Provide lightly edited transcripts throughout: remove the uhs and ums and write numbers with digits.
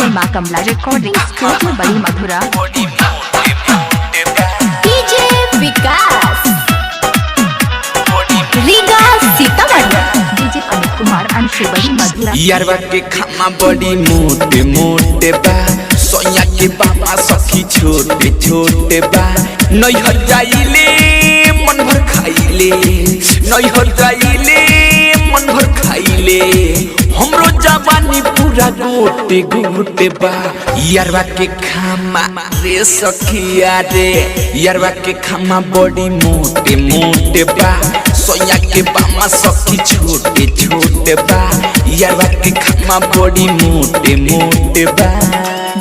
जय मां कमला recording studio बड़ी मधुरा। डीजे विकास रीगा सीतामढ़ी। डीजे अमित कुमार अंशु बड़ी मधुरा। यारवा के खाना बड़ी मोटे मोटे बा, सोया के बाबा सखी छोटे छोटे बा। नैहर जाइले मन भर खाइले, नैहर जाइले मन भर खाइले। हमरो जवानी पूरा गोटे गोटे बा। यारवा के खामा रे सखिया रे, यारवा के खामा बड़ी मोटे मोटे बा। सोया के बाबा सखी छोटे छोटे बा। यारवा के खामा बड़ी मोटे मोटे बा।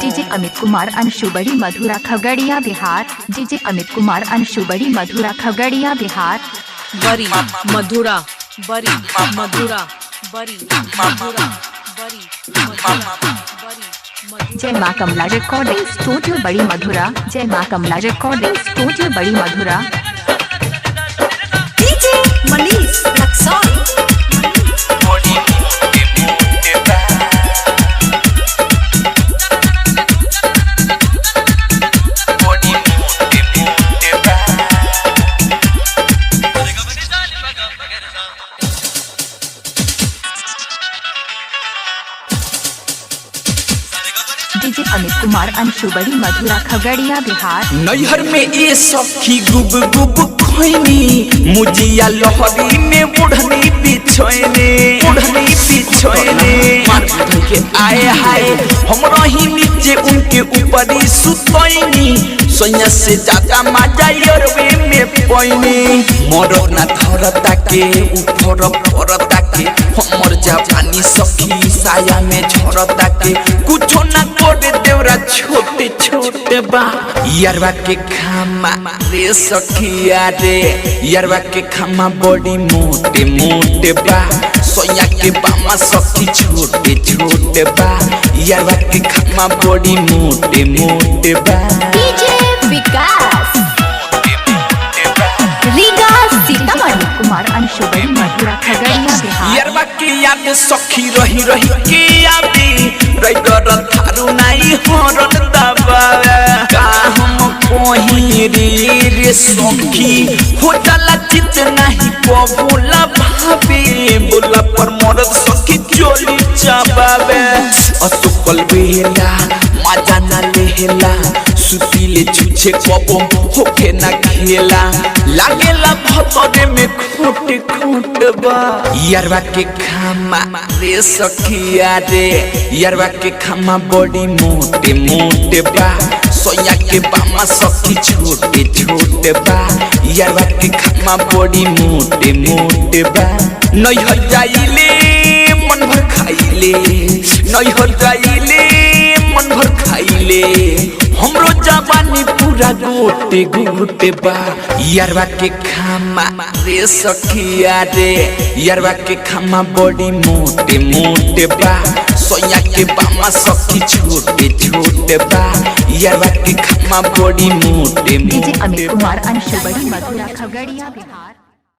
डीजे अमित कुमार अंशु बड़ी मधुरा खगड़िया बिहार। डीजे अमित कुमार अंशु बड़ी मधुरा खगड़िया बिहार। बड़ी मधुरा बड़ी मधुरा बड़ी मधुरा बड़ी बड़ी। जय मां कमला रिकॉर्डिंग स्टूडियो बड़ी मधुरा। जय मां कमला रिकॉर्डिंग स्टूडियो बड़ी मधुरा। डीजे मनीष रक्सौल। डीजे अमित कुमार अंशु बड़ी मधुरा खगड़िया बिहार। नैहर में ये सखी गुब गुब खोइनी, मुजिया लहरी में ओढ़नी बिछोइने, ओढ़नी बिछोइने। मार के आए हाय हमरा ही नीचे उनके ऊपर ही सुतोइनी। सोया से ज्यादा मजा योरवे में पोइनी। मरद ना धरता के ऊपर परता के, हमर जवानी सखी साया में झरता के। कुछो ना करे देवरा छोटे छोटे बा। यारवा के खामा रे सखिया रे, यारवा के खामा बड़ी मोटे मोटे बा। सोया के बामा सखी छोटे छोटे बा। यारवा के खामा बड़ी मोटे मोटे बा। डीजे विकास रीगा सीतामढ़ी। कुमार अंशु बड़ी मधुरा खगड़िया बिहार। यारवा के याद सखी रही रही के आबी, रैगर थारू नाई हरन दबावे। का हम कोही रे सखी हो जाला चित नहीं बोला भाभी। बोला पर मरद सखी चोली चाबावे। असुकल बेला मजा ना लेला, सुतीले छुछे कबो होके ना खेला। लागेला भतरे में खोट खोट बा। यारवा के खामा रे सखिया रे, यारवा के खामा बड़ी मोटे मोटे बा। सोया के बामा सखी छोटे छोटे बा। यारवा के खामा बड़ी मोटे मोटे बा। नैहर जाइले मन भर खाइले, नैहर जाइले मन भर खाइले। हमरो जवानी पूरा गोटे गोटे बा। यारवा के खामा रे सखिया रे, यारवा के खामा बड़ी मोटे मोटे बा। सोया के बामा सखी छोटे छोटे बा। यारवा के खामा बड़ी मोटे मोटे। डीजे अमित कुमार अंशु बड़ी मधुरा खगड़िया बिहार।